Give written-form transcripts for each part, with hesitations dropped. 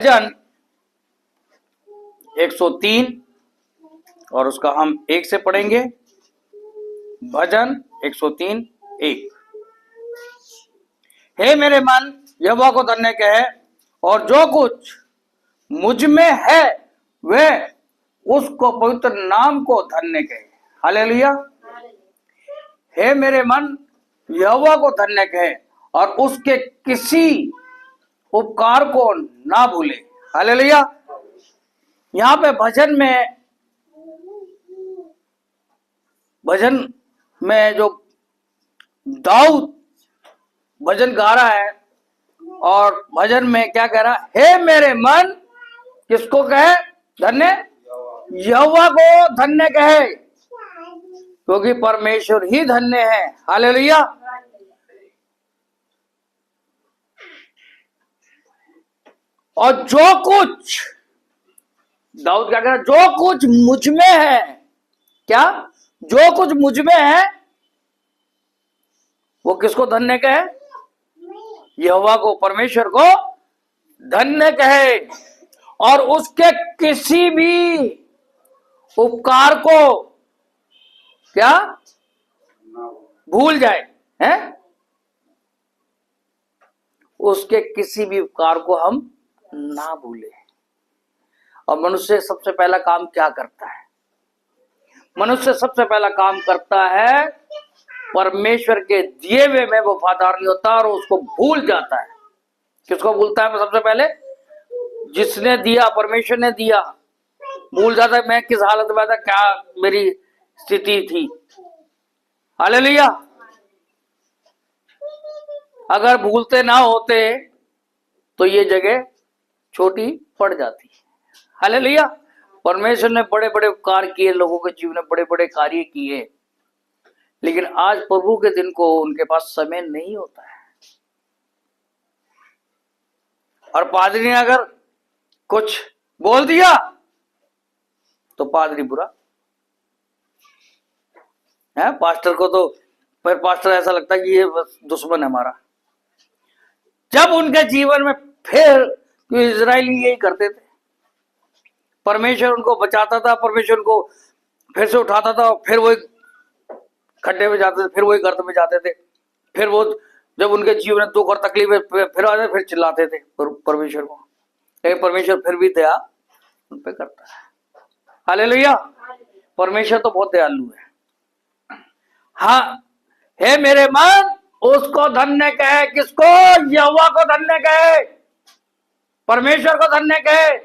भजन 103 और उसका हम एक से पढ़ेंगे। भजन 103 1। हे मेरे मन यहोवा को धन्य कहे और जो कुछ मुझ में है वह उसको पवित्र नाम को धन्य कहे। हालेलुया। हे मेरे मन यहोवा को धन्य कहे और उसके किसी उपकार को ना भूले। हालेलुया। यहाँ पे भजन में जो दाऊद भजन गा रहा है और भजन में क्या कह रहा है? हे मेरे मन किसको कहे? धन्य यहोवा को धन्य कहे, क्योंकि परमेश्वर ही धन्य है। हालेलुया। और जो कुछ दाऊद क्या कह रहा है? जो कुछ मुझ में है, क्या? जो कुछ मुझ में है वो किसको धन्य कहे? यहोवा को, परमेश्वर को धन्य कहे और उसके किसी भी उपकार को क्या भूल जाए हैं? उसके किसी भी उपकार को हम ना भूले। और मनुष्य सबसे पहला काम क्या करता है? मनुष्य सबसे पहला काम करता है परमेश्वर के दिए हुए में वफादार नहीं होता और उसको भूल जाता है। किसको भूलता है? सबसे पहले जिसने दिया, परमेश्वर ने दिया, भूल जाता है मैं किस हालत में था, क्या मेरी स्थिति थी। हालेलुया। अगर भूलते ना होते तो ये जगह छोटी पड़ जाती। हालेलुया। परमेश्वर ने बड़े बड़े उपकार किए, लोगों के जीवन में बड़े बड़े कार्य किए, लेकिन आज प्रभु के दिन को उनके पास समय नहीं होता है। और पादरी ने अगर कुछ बोल दिया तो पादरी बुरा है। पास्टर को तो फिर पास्टर ऐसा लगता है कि ये बस दुश्मन है हमारा। जब उनके जीवन में फिर इजरायली यही करते थे, परमेश्वर उनको बचाता था, परमेश्वर उनको फिर से उठाता था, फिर वो खड्डे में जाते थे, फिर वही गर्त में जाते थे। फिर वो जब उनके जीवन में दुख और तकलीफ फिर आ जाए, फिर चिल्लाते थे परमेश्वर को, लेकिन परमेश्वर फिर भी दया उन पे करता है। हालेलुया। परमेश्वर तो बहुत दयालु है। हाँ, हे मेरे मन उसको धन्य कहे। किसको? यहोवा को धन्य कहे, परमेश्वर को धन्य कहे।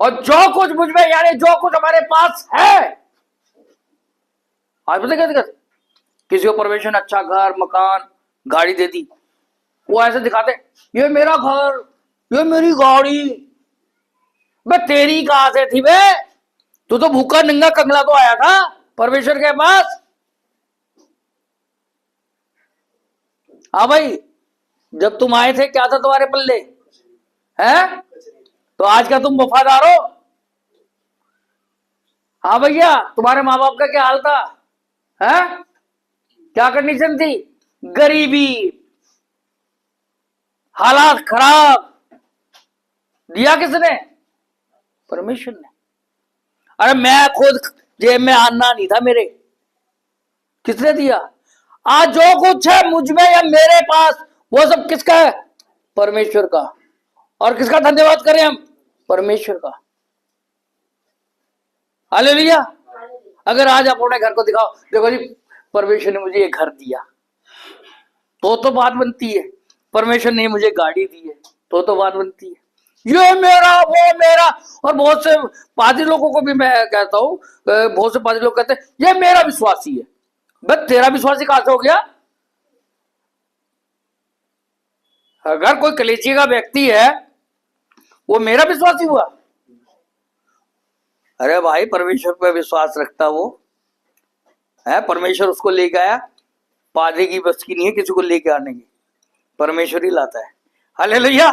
और जो कुछ मुझ में, यानी जो कुछ हमारे पास है, आज पता कैसे? किसी को परमेश्वर ने अच्छा घर, मकान, गाड़ी दे दी, वो ऐसे दिखाते ये मेरा घर, ये मेरी गाड़ी। बे तेरी कहां से थी बे? तू तो भूखा नंगा कंगला तो आया था परमेश्वर के पास। हाँ भाई, जब तुम आए थे क्या था तुम्हारे पल्ले है? तो आज का तुम वफादार हो? हाँ भैया, तुम्हारे माँ बाप का क्या हाल था है? क्या कंडीशन थी? गरीबी, हालात खराब। दिया किसने? परमेश्वर ने। अरे मैं खुद जेब में आना नहीं था मेरे, किसने दिया? आज जो कुछ है मुझ में या मेरे पास वो सब किसका है? परमेश्वर का। और किसका धन्यवाद करें हम? परमेश्वर का। हालेलुया। अगर आज आप अपने घर को दिखाओ, देखो जी परमेश्वर ने मुझे ये घर दिया, तो बात बनती है। परमेश्वर ने मुझे गाड़ी दी है, तो बात बनती है। ये मेरा, वो मेरा। और बहुत से पादरी लोगों को भी मैं कहता हूं, बहुत से पादरी लोग कहते हैं ये मेरा विश्वासी है। बस तेरा विश्वासी कहां से हो गया? अगर कोई कलीसिया का व्यक्ति है वो मेरा विश्वासी हुआ? अरे भाई, परमेश्वर पर विश्वास रखता वो है, परमेश्वर उसको लेके आया। पादरी की बस की नहीं है किसी को लेके आने की, परमेश्वर ही लाता है। हालेलुया।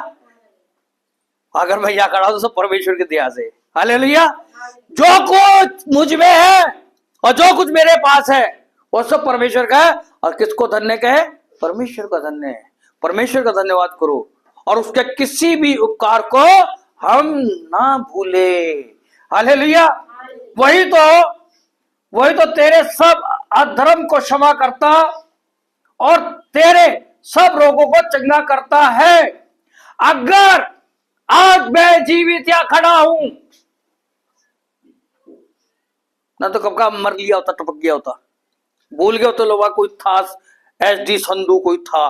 अगर मैं यहाँ खड़ा हूं तो सब परमेश्वर की दया से। हालेलुया। जो कुछ मुझ में है और जो कुछ मेरे पास है वो सब परमेश्वर का है। और किसको धन्य कहे? परमेश्वर का धन्य है। परमेश्वर का धन्यवाद करो और उसके किसी भी उपकार को हम ना भूले। हालेलुया। वही तो तेरे सब अधर्म को क्षमा करता और तेरे सब रोगों को चंगा करता है। अगर आज मैं जीवित या खड़ा हूं, ना तो कब का मर लिया होता, टपक गया होता, भूल गया होता लोग, कोई था, SD संधू कोई था,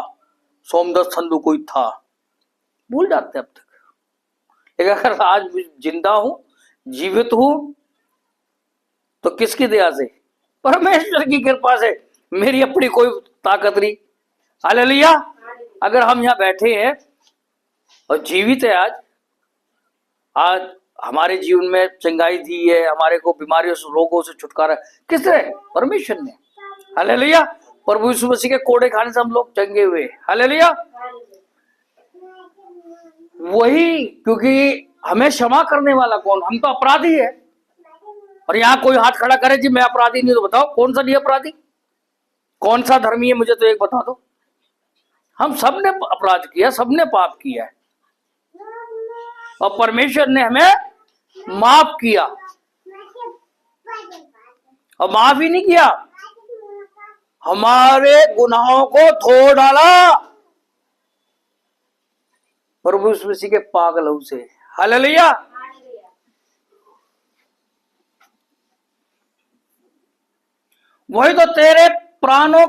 सोमदत्त संधू कोई था, भूल जाते अब तक। लेकिन अगर आज जिंदा हूं, जीवित हूं, तो किसकी दया से? परमेश्वर की कृपा से। मेरी अपनी कोई ताकत नहीं। हालेलुया। अगर हम यहां बैठे हैं और जीवित है, आज हमारे जीवन में चंगाई दी है, हमारे को बीमारियों से, रोगों से छुटकारा किसने? परमेश्वर ने। हालेलुया। प्रभु यीशु मसीह के कोड़े खाने से हम लोग चंगे हुए। हालेलुया। वही, क्योंकि हमें क्षमा करने वाला कौन? हम तो अपराधी है। और यहां कोई हाथ खड़ा करे जी मैं अपराधी नहीं, तो बताओ कौन सा नहीं अपराधी? कौन सा धर्मी है? मुझे तो एक बता दो। हम सबने अपराध किया, सबने पाप किया है, और परमेश्वर ने हमें माफ किया। और माफ ही नहीं किया, हमारे गुनाहों को धो डाला प्रभु यीशु मसीह के पागल लहू से। हालेलुया। वही तो तेरे प्राणों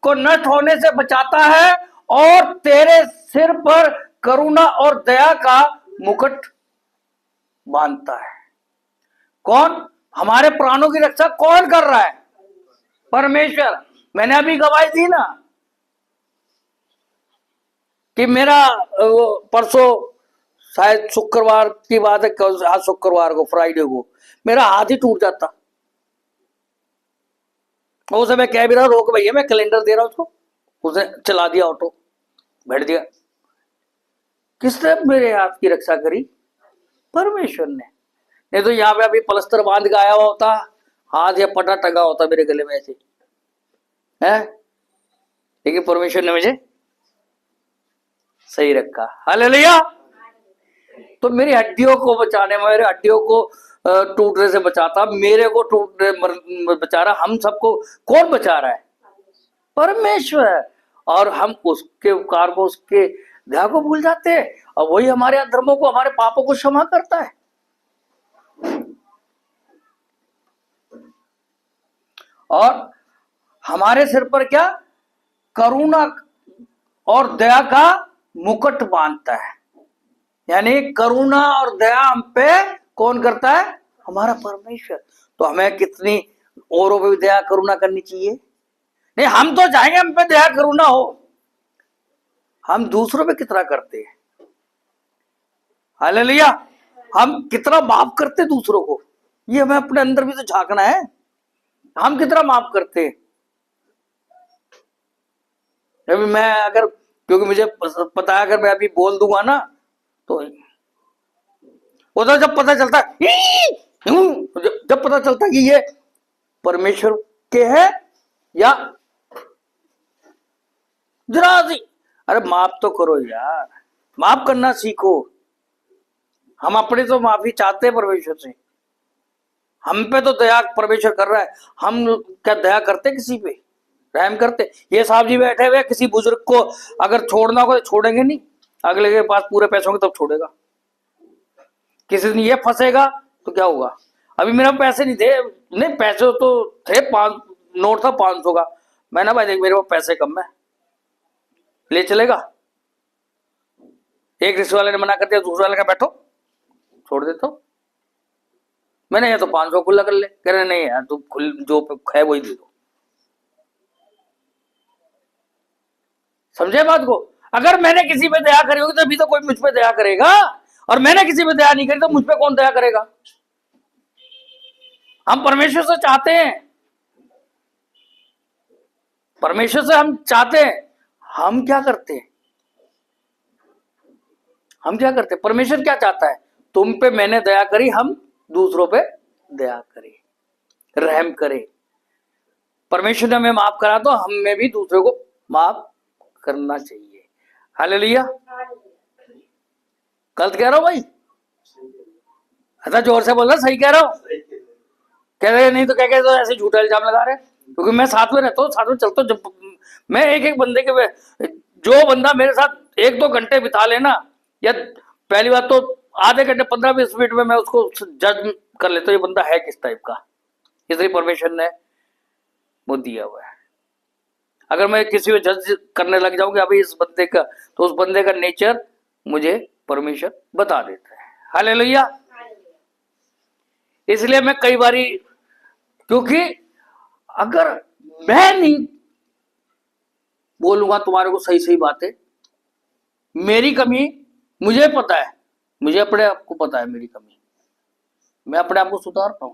को नष्ट होने से बचाता है और तेरे सिर पर करुणा और दया का मुकुट बांधता है। कौन? हमारे प्राणों की रक्षा कौन कर रहा है? परमेश्वर। मैंने अभी गवाही दी ना कि मेरा परसों, शायद शुक्रवार की बात है, आज शुक्रवार को, फ्राइडे को मेरा हाथ ही टूट जाता। उसे मैं कह भी रहा, रोक भैया मैं कैलेंडर दे रहा हूं उसको, उसने चला दिया ऑटो, बैठ दिया। किसने मेरे हाथ की रक्षा करी? परमेश्वर ने। नहीं तो यहाँ पे अभी प्लस्तर बांध के आया हुआ होता, हाथ या पटा टंगा होता मेरे गले में ऐसे है, लेकिन परमेश्वर ने मुझे सही रखा। हालेलुया। तो मेरी हड्डियों को बचाने, मेरे हड्डियों को टूटने से बचाता, मेरे को टूटने बचा रहा, हम सबको कौन बचा रहा है? परमेश्वर। और हम उसके उपकार को, उसके दया को भूल जाते हैं, और वही हमारे अधर्मों को, हमारे पापों को क्षमा करता है। और हमारे सिर पर क्या? करुणा और दया का मुकुट बांधता है। यानी करुणा और दया हम पे कौन करता है? हमारा परमेश्वर। तो हमें कितनी औरों पे दया करुणा करनी चाहिए? नहीं, हम तो चाहेंगे हम पे दया करुणा हो, हम दूसरों पे कितना करते हैं? हालेलुया। हम कितना माफ करते दूसरों को, ये हमें अपने अंदर भी तो झांकना है। हम कितना माफ करते हैं? अभी मैं अगर, क्योंकि मुझे पता है अगर मैं अभी बोल दूंगा ना, तो उधर जब पता चलता जब पता चलता कि ये परमेश्वर के है या जरा सी, अरे माफ तो करो यार, माफ करना सीखो। हम अपने तो माफी चाहते हैं परमेश्वर से, हम पे तो दया परमेश्वर कर रहा है, हम क्या दया करते किसी पे? रहम करते? ये साहब जी बैठे हुए, किसी बुजुर्ग को अगर छोड़ना होगा तो छोड़ेंगे नहीं, अगले के पास पूरे पैसे होंगे तब छोड़ेगा। किसी दिन ये फंसेगा तो क्या होगा? अभी मेरे पैसे नहीं थे, नहीं पैसे तो थे, 5 नोट था 500 का, मैंने भाई देख मेरे पास पैसे कम है, ले चलेगा? एक रिक्शे वाले ने मना कर दिया, दूसरे वाले का बैठो, छोड़ देता हूं। मैंने ये तो 500 खुला कर ले, कह रहे नहीं यार तू जो है वही दे दो। समझे बात को? अगर मैंने किसी पे दया करी होगी तभी तो कोई मुझ पे दया करेगा, और मैंने किसी पे दया नहीं करी तो मुझ पे कौन दया करेगा? हम परमेश्वर से चाहते हैं, परमेश्वर से हम चाहते हैं, हम क्या करते हैं? हम क्या करते हैं? परमेश्वर क्या चाहता है? तुम पे मैंने दया करी, हम दूसरों पे दया करें, रहम करें। परमेश्वर ने हमें माफ करा तो हमें भी दूसरों को माफ करना चाहिए। हालेलुया। गलत कह रहा हूं भाई? अच्छा जोर से बोल रहा, सही कह रहा हूं? कह रहे नहीं तो क्या कहते, तो ऐसे झूठा इल्जाम लगा रहे, क्योंकि मैं साथ में रहता हूँ, साथ में चलता हूँ। जब मैं एक एक बंदे के, जो बंदा मेरे साथ 1-2 घंटे बिता लेना, या पहली बात तो आधे घंटे 15-20 मिनट में मैं उसको जज कर लेता हूँ, ये बंदा है किस टाइप का, इसलिए परमेश्वर ने वो दिया हुआ है। अगर मैं किसी को जज करने लग जाऊंगा अभी इस बंदे का, तो उस बंदे का नेचर मुझे परमेश्वर बता देता है। हालेलुया। इसलिए मैं कई बारी, क्योंकि अगर मैं नहीं बोलूंगा तुम्हारे को सही सही बातें, मेरी कमी मुझे पता है, मुझे अपने आप को पता है मेरी कमी, मैं अपने आप को सुधारता हूं।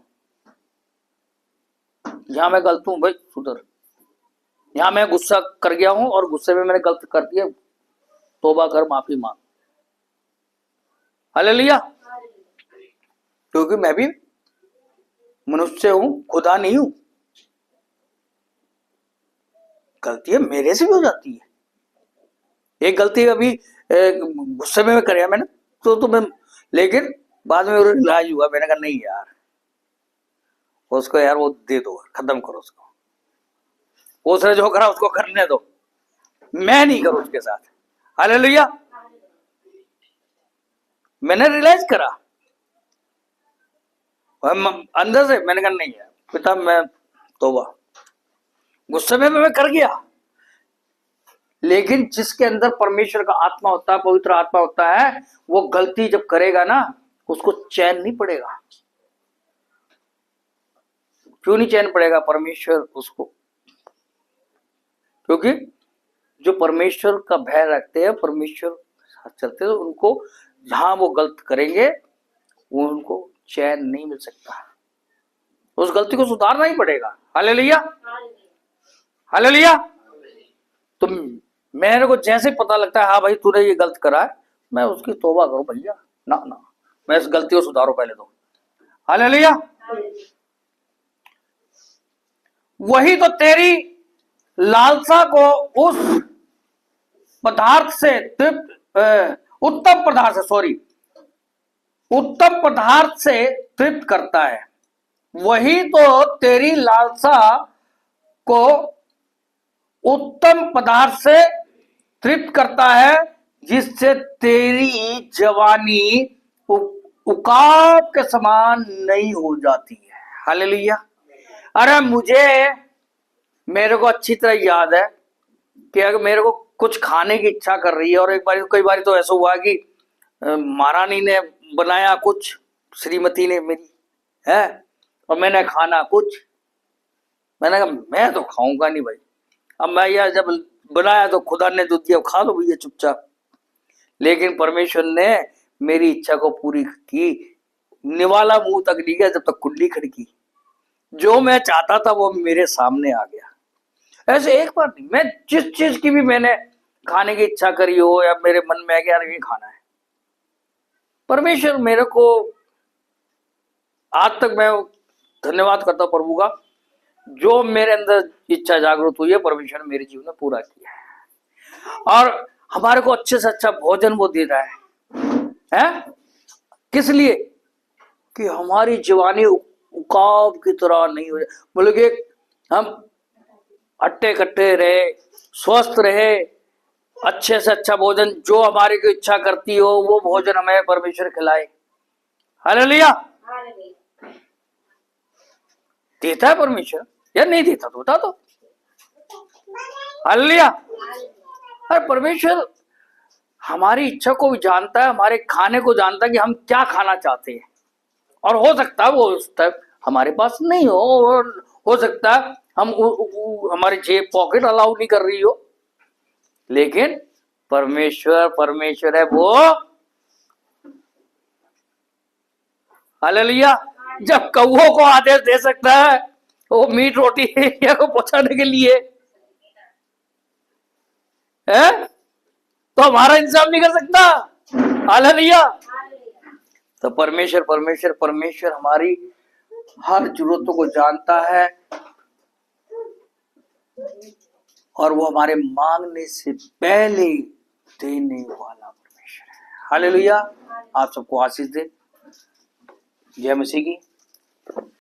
जहां मैं गलत हूं भाई सुधर, यहां मैं गुस्सा कर गया हूं और गुस्से में मैंने गलत कर दिया, तौबा कर, माफी मांग। हालेलुया। क्योंकि मैं भी मनुष्य हूं, खुदा नहीं हूं, गलतियां मेरे से भी हो जाती है। एक गलती अभी गुस्से में कर मैंने तो मैं, लेकिन बाद में रियलाइज हुआ, मैंने कहा नहीं यार उसको, यार वो दे दो, खत्म करो उसको, उसने जो करा उसको करने दो, मैं नहीं करूं उसके साथ। हालेलुया। मैंने रियलाइज करा अंदर से, मैंने कहा नहीं यार पिता, मैं तौबा, गुस्से में मैं कर गया, लेकिन जिसके अंदर परमेश्वर का आत्मा होता है, पवित्र आत्मा होता है, वो गलती जब करेगा ना उसको चैन नहीं पड़ेगा। क्यों नहीं चैन पड़ेगा? परमेश्वर उसको, क्योंकि जो परमेश्वर का भय रखते हैं, परमेश्वर साथ चलते हैं, तो उनको जहां वो गलत करेंगे वो उनको चैन नहीं मिल सकता, उस गलती को सुधारना ही पड़ेगा। हालेलुया। हालेलुया। तो मेरे को जैसे पता लगता है हाँ भाई तूने ये गलत करा है, मैं उसकी तौबा करूं भैया, ना ना मैं इस गलती को सुधारूं पहले तो। हालेलुया। वही तो तेरी लालसा को उस पदार्थ से उत्तम पदार्थ से तृप्त करता है। वही तो तेरी लालसा को उत्तम पदार्थ से तृप्त करता है, जिससे तेरी जवानी उकाब के समान नहीं हो जाती है। हालेलुया। अरे मेरे को अच्छी तरह याद है कि अगर मेरे को कुछ खाने की इच्छा कर रही है, और कई बार तो ऐसा हुआ कि महारानी ने बनाया कुछ, श्रीमती ने मेरी, है, और मैंने खाना कुछ, मैंने कहा मैं तो खाऊंगा नहीं भाई। अब मैं यह जब बनाया तो खुदा ने जो दिया खा लो भैया चुपचाप, लेकिन परमेश्वर ने मेरी इच्छा को पूरी की, निवाला मुंह तक नहीं गया जब तक कुंडली खड़की, जो मैं चाहता था वो मेरे सामने आ गया। ऐसे एक बार नहीं, मैं जिस चीज की भी मैंने खाने की इच्छा करी हो, या मेरे मन में आ गया यार ये खाना है, परमेश्वर मेरे को, आज तक मैं धन्यवाद करता हूं प्रभु का, जो मेरे अंदर इच्छा जागृत हुई है परमेश्वर ने मेरे जीवन में पूरा किया है। और हमारे को अच्छे से अच्छा भोजन वो दे रहा है? किस लिए? कि हमारी जवानी उकाब की तरह नहीं हो जाए, बोले कि हम हट्टे कट्टे रहे, स्वस्थ रहे, अच्छे से अच्छा भोजन जो हमारी को इच्छा करती हो वो भोजन हमें परमेश्वर खिलाए। हालेलुया। देता है परमेश्वर या नहीं देता तो बता दो। हालेलुया। अरे परमेश्वर हमारी इच्छा को भी जानता है, हमारे खाने को जानता है कि हम क्या खाना चाहते हैं, और हो सकता है वो उस तक हमारे पास नहीं हो, और हो सकता है हम हमारी जेब पॉकेट अलाउ नहीं कर रही हो, लेकिन परमेश्वर है वो। हालेलुया। जब कौओं को आदेश दे सकता है वो मीट रोटी को पहुंचाने के लिए, है, तो हमारा इंतजाम नहीं कर सकता। हालेलुया। तो परमेश्वर हमारी हर जरूरतों को जानता है, और वो हमारे मांगने से पहले देने वाला परमेश्वर है। हालेलुया। आप सबको आशीष दे। जय मसीह की।